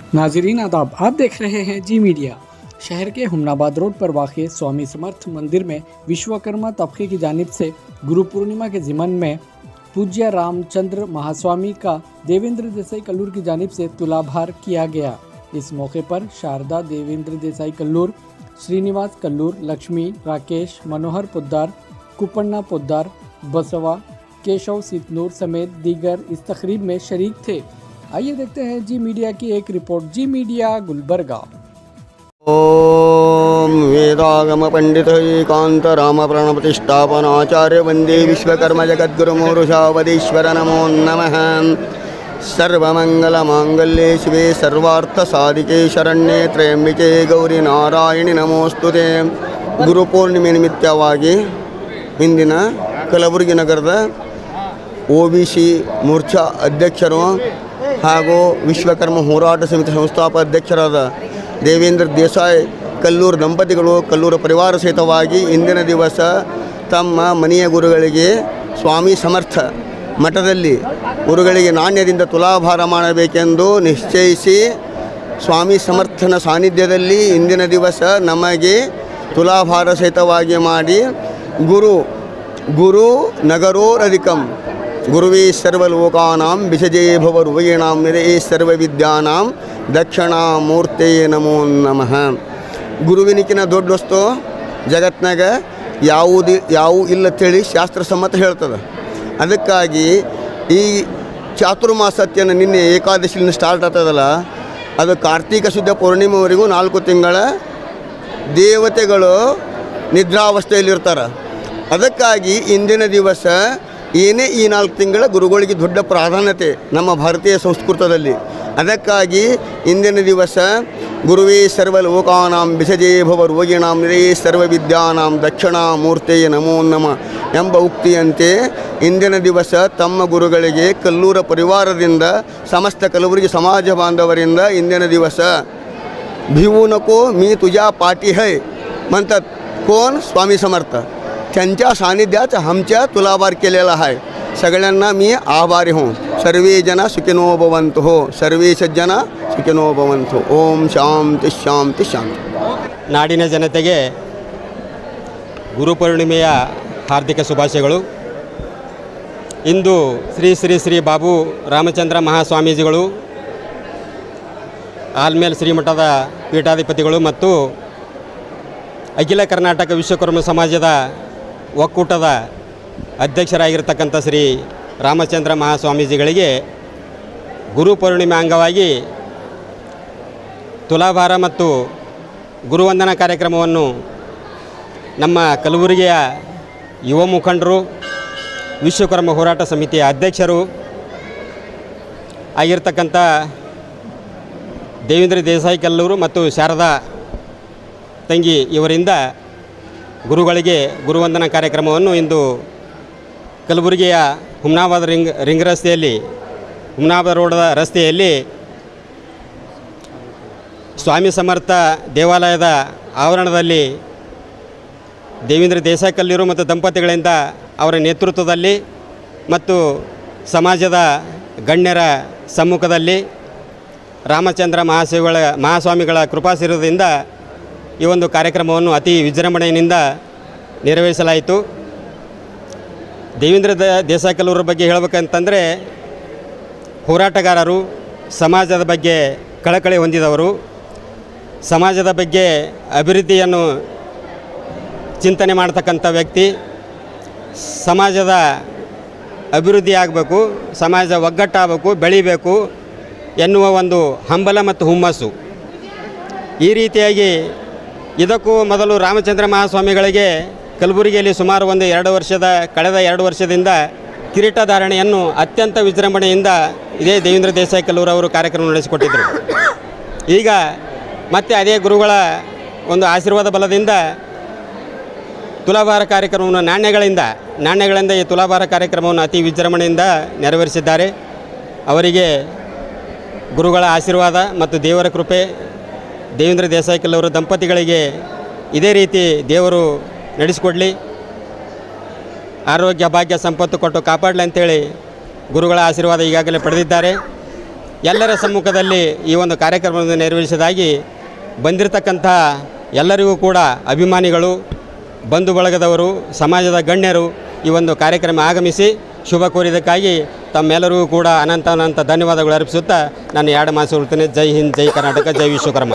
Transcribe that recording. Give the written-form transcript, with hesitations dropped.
नाजरीन आदाब, आप देख रहे हैं जी मीडिया। शहर के हुमनाबाद रोड पर वाक़ स्वामी समर्थ मंदिर में विश्वकर्मा तबके की जानिब से गुरु पूर्णिमा के ज़िमन में पूज्य रामचंद्र महास्वामी का देवेंद्र देसाई कल्लूर की जानिब से तुलाभार किया गया। इस मौके पर शारदा, देवेंद्र देसाई कल्लूर, श्रीनिवास कल्लूर, लक्ष्मी, राकेश, मनोहर पोद्दार, कुपन्ना पोद्दार, बसवा, केशव सितनूर समेत दीगर इस तकरीब में शरीक थे। आइए देखते हैं जी मीडिया की एक रिपोर्ट। जी मीडिया गुलबर्गा। ओम वेदागम पंडित एकांत राम प्रण प्रतिष्ठापनाचार्य वंदे विश्वकर्मा जगद्गुरु मूरुषावधीश्वर नमो नमः। सर्वमंगल मांगल्ये शिवे सर्वार्थ साधिके शरण्ये त्र्यंबिके गौरी नारायणि नमोस्तुते। ಗುರುಪೂರ್ಣಿಮೆ ನಿಮಿತ್ತವಾಗಿ ಇಂದಿನ ಕಲಬುರಗಿ ನಗರದ OBC ಮೋರ್ಚಾ ಅಧ್ಯಕ್ಷರು ಹಾಗೂ ವಿಶ್ವಕರ್ಮ ಹೋರಾಟ ಸಮಿತಿ ಸಂಸ್ಥಾಪಕ ಅಧ್ಯಕ್ಷರಾದ ದೇವೇಂದ್ರ ದೇಸಾಯಿ ಕಲ್ಲೂರು ದಂಪತಿಗಳು ಕಲ್ಲೂರು ಪರಿವಾರ ಸಹಿತವಾಗಿ ಇಂದಿನ ದಿವಸ ತಮ್ಮ ಮನೆಯ ಗುರುಗಳಿಗೆ ಸ್ವಾಮಿ ಸಮರ್ಥ ಮಠದಲ್ಲಿ ಗುರುಗಳಿಗೆ ನಾಣ್ಯದಿಂದ ತುಲಾಭಾರ ಮಾಡಬೇಕೆಂದು ನಿಶ್ಚಯಿಸಿ ಸ್ವಾಮಿ ಸಮರ್ಥನ ಸಾನ್ನಿಧ್ಯದಲ್ಲಿ ಇಂದಿನ ದಿವಸ ನಮಗೆ ತುಲಾಭಾರ ಸಹಿತವಾಗಿ ಮಾಡಿ ಗುರು ನಗರೋರಧಿಕಂ ಗುರುವೇ ಸರ್ವಲೋಕಾನಾಂ ವಿಸಜೇ ಭವರುವಯೇಣಾಂ ನಿರಯೇ ಸರ್ವವಿದ್ಯಾನಾಂ ದಕ್ಷಿಣಾಮೂರ್ತಯೇ ನಮೋ ನಮಃ. ಗುರುವಿನಕಿನ ದೊಡ್ಡ ವಸ್ತು ಜಗತ್ನಾಗ ಯಾವು ಇಲ್ಲಂತೇಳಿ ಶಾಸ್ತ್ರಸಮ್ಮತ ಹೇಳ್ತದೆ. ಅದಕ್ಕಾಗಿ ಈ ಚಾತುರ್ಮಾಸತ್ಯನ ನಿನ್ನೆ ಏಕಾದಶಿಯಿಂದ ಸ್ಟಾರ್ಟ್ ಆಗ್ತದಲ್ಲ, ಅದು ಕಾರ್ತೀಕ ಶುದ್ಧ ಪೂರ್ಣಿಮೆವರೆಗೂ 4 ತಿಂಗಳ ದೇವತೆಗಳು ನಿದ್ರಾವಸ್ಥೆಯಲ್ಲಿರ್ತಾರೆ. ಅದಕ್ಕಾಗಿ ಇಂದಿನ ದಿವಸ ಏನೇ ಈ 4 ತಿಂಗಳ ಗುರುಗಳಿಗೆ ದೊಡ್ಡ ಪ್ರಾಧಾನ್ಯತೆ ನಮ್ಮ ಭಾರತೀಯ ಸಂಸ್ಕೃತದಲ್ಲಿ. ಅದಕ್ಕಾಗಿ ಇಂದಿನ ದಿವಸ ಗುರುವೇ ಸರ್ವಲೋಕಾನಾಂ ವಿಸಜೇ ಭವರೋಗಿಣಾಂ ನಿರಯೇ ಸರ್ವವಿದ್ಯಾನಾಂ ದಕ್ಷಿಣಾಮೂರ್ತಯೇ ನಮೋ ನಮಃ ಎಂಬ ಉಕ್ತಿಯಂತೆ ಇಂದಿನ ದಿವಸ ತಮ್ಮ ಗುರುಗಳಿಗೆ ಕಲ್ಲೂರ ಪರಿವಾರದಿಂದ ಸಮಸ್ತ ಕಲಬುರಗಿ ಸಮಾಜ ಬಾಂಧವರಿಂದ ಇಂದಿನ ದಿವಸ भिवू नको मी तुझ्या पाठी है म्हणतात कोण? स्वामी समर्थ. त्यांच्या सानिध्यात आमच्या तुलाभार केलेला आहे. सगळ्यांना मी आभारी हो. सर्वे जन सुखिनो भवन्तु हो. सर्वे सज्जन सुखिनो भवन्तु. ओम ಶಾಂತಿ ಶಾಂತಿ ಶಾಂತಿ. ನಾಡಿನ ಜನತೆಗೆ ಗುರುಪೂರ್ಣಿಮೆಯ ಹಾರ್ದಿಕ ಶುಭಾಶಯಗಳು. ಇಂದು ಶ್ರೀ ಶ್ರೀ ಶ್ರೀ ಬಾಬು ರಾಮಚಂದ್ರ ಮಹಾಸ್ವಾಮೀಜಿಗಳು ಆಲ್ಮೇಲ್ ಶ್ರೀಮಠದ ಪೀಠಾಧಿಪತಿಗಳು ಮತ್ತು ಅಖಿಲ ಕರ್ನಾಟಕ ವಿಶ್ವಕರ್ಮ ಸಮಾಜದ ಒಕ್ಕೂಟದ ಅಧ್ಯಕ್ಷರಾಗಿರ್ತಕ್ಕಂಥ ಶ್ರೀ ರಾಮಚಂದ್ರ ಮಹಾಸ್ವಾಮೀಜಿಗಳಿಗೆ ಗುರುಪೂರ್ಣಿಮೆ ಅಂಗವಾಗಿ ತುಲಾಭಾರ ಮತ್ತು ಗುರುವಂದನಾ ಕಾರ್ಯಕ್ರಮವನ್ನು ನಮ್ಮ ಕಲಬುರಗಿಯ ಯುವ ಮುಖಂಡರು, ವಿಶ್ವಕರ್ಮ ಹೋರಾಟ ಸಮಿತಿಯ ಅಧ್ಯಕ್ಷರು ಆಗಿರ್ತಕ್ಕಂಥ ದೇವೇಂದ್ರ ದೇಸಾಯಿ ಕಲ್ಲೂರು ಮತ್ತು ಶಾರದಾ ತಂಗಿ ಇವರಿಂದ ಗುರುಗಳಿಗೆ ಗುರುವಂದನಾ ಕಾರ್ಯಕ್ರಮವನ್ನು ಇಂದು ಕಲಬುರಗಿಯ ಹುಮ್ನಾಬಾದ್ ರಿಂಗ್ ರಸ್ತೆಯಲ್ಲಿ, ಹುಮ್ನಾಬಾದ್ ರೋಡ್ ರಸ್ತೆಯಲ್ಲಿ ಸ್ವಾಮಿ ಸಮರ್ಥ ದೇವಾಲಯದ ಆವರಣದಲ್ಲಿ ದೇವೇಂದ್ರ ದೇಸಾಯಿ ಕಲ್ಲೂರು ಮತ್ತು ದಂಪತಿಗಳಿಂದ ಅವರ ನೇತೃತ್ವದಲ್ಲಿ ಮತ್ತು ಸಮಾಜದ ಗಣ್ಯರ ಸಮ್ಮುಖದಲ್ಲಿ ರಾಮಚಂದ್ರ ಮಹಾಸ್ವಾಮಿಗಳ ಕೃಪಾಶೀರ್ವಾದದಿಂದ ಈ ಒಂದು ಕಾರ್ಯಕ್ರಮವನ್ನು ಅತಿ ವಿಜೃಂಭಣೆಯಿಂದ ನೆರವೇರಿಸಲಾಯಿತು. ದೇವೇಂದ್ರ ದೇಸಾಯಿ ಕಲ್ಲೂರ ಬಗ್ಗೆ ಹೇಳಬೇಕಂತಂದರೆ ಹೋರಾಟಗಾರರು, ಸಮಾಜದ ಬಗ್ಗೆ ಕಳಕಳಿ ಹೊಂದಿದವರು, ಸಮಾಜದ ಬಗ್ಗೆ ಅಭಿವೃದ್ಧಿಯನ್ನು ಚಿಂತನೆ ಮಾಡ್ತಕ್ಕಂಥ ವ್ಯಕ್ತಿ. ಸಮಾಜದ ಅಭಿವೃದ್ಧಿ ಆಗಬೇಕು, ಸಮಾಜ ಒಗ್ಗಟ್ಟಾಗಬೇಕು, ಬೆಳಿಬೇಕು ಎನ್ನುವ ಒಂದು ಹಂಬಲ ಮತ್ತು ಹುಮ್ಮಸ್ಸು. ಈ ರೀತಿಯಾಗಿ ಇದಕ್ಕೂ ಮೊದಲು ರಾಮಚಂದ್ರ ಮಹಾಸ್ವಾಮಿಗಳಿಗೆ ಕಲಬುರಗಿಯಲ್ಲಿ ಸುಮಾರು ಕಳೆದ 2 ವರ್ಷದಿಂದ ಕಿರೀಟಧಾರಣೆಯನ್ನು ಅತ್ಯಂತ ವಿಜೃಂಭಣೆಯಿಂದ ಇದೇ ದೇವೇಂದ್ರ ದೇಸಾಯಿ ಕಲ್ಲೂರು ಅವರು ಕಾರ್ಯಕ್ರಮ ನಡೆಸಿಕೊಟ್ಟಿದ್ದರು. ಈಗ ಮತ್ತೆ ಅದೇ ಗುರುಗಳ ಒಂದು ಆಶೀರ್ವಾದ ಬಲದಿಂದ ತುಲಾಭಾರ ಕಾರ್ಯಕ್ರಮವನ್ನು ನಾಣ್ಯಗಳಿಂದ ಈ ತುಲಾಭಾರ ಕಾರ್ಯಕ್ರಮವನ್ನು ಅತಿ ವಿಜೃಂಭಣೆಯಿಂದ ನೆರವೇರಿಸಿದ್ದಾರೆ. ಅವರಿಗೆ ಗುರುಗಳ ಆಶೀರ್ವಾದ ಮತ್ತು ದೇವರ ಕೃಪೆ ದೇವೇಂದ್ರ ದೇಸಾಯಿ ಕಲ್ಲೂರು ದಂಪತಿಗಳಿಗೆ ಇದೇ ರೀತಿ ದೇವರು ನಡೆಸಿಕೊಡಲಿ, ಆರೋಗ್ಯ ಭಾಗ್ಯ ಸಂಪತ್ತು ಕೊಟ್ಟು ಕಾಪಾಡಲಿ ಅಂಥೇಳಿ ಗುರುಗಳ ಆಶೀರ್ವಾದ ಈಗಾಗಲೇ ಪಡೆದಿದ್ದಾರೆ. ಎಲ್ಲರ ಸಮ್ಮುಖದಲ್ಲಿ ಈ ಒಂದು ಕಾರ್ಯಕ್ರಮವನ್ನು ನೆರವೇರಿಸಿದಾಗಿ ಬಂದಿರತಕ್ಕಂಥ ಎಲ್ಲರಿಗೂ ಕೂಡ ಅಭಿಮಾನಿಗಳು, ಬಂಧು ಬಳಗದವರು, ಸಮಾಜದ ಗಣ್ಯರು ಈ ಒಂದು ಕಾರ್ಯಕ್ರಮ ಆಗಮಿಸಿ ಶುಭ ಕೋರಿದ್ದಕ್ಕಾಗಿ ತಮ್ಮೆಲ್ಲರಿಗೂ ಕೂಡ ಅನಂತ ಧನ್ಯವಾದಗಳು ಅರ್ಪಿಸುತ್ತಾ ನಾನು ಎರಡು ಮಾತು ಹೇಳ್ತೇನೆ. ಜೈ ಹಿಂದ್, ಜೈ ಕರ್ನಾಟಕ, ಜೈ ವಿಶ್ವಕರ್ಮ.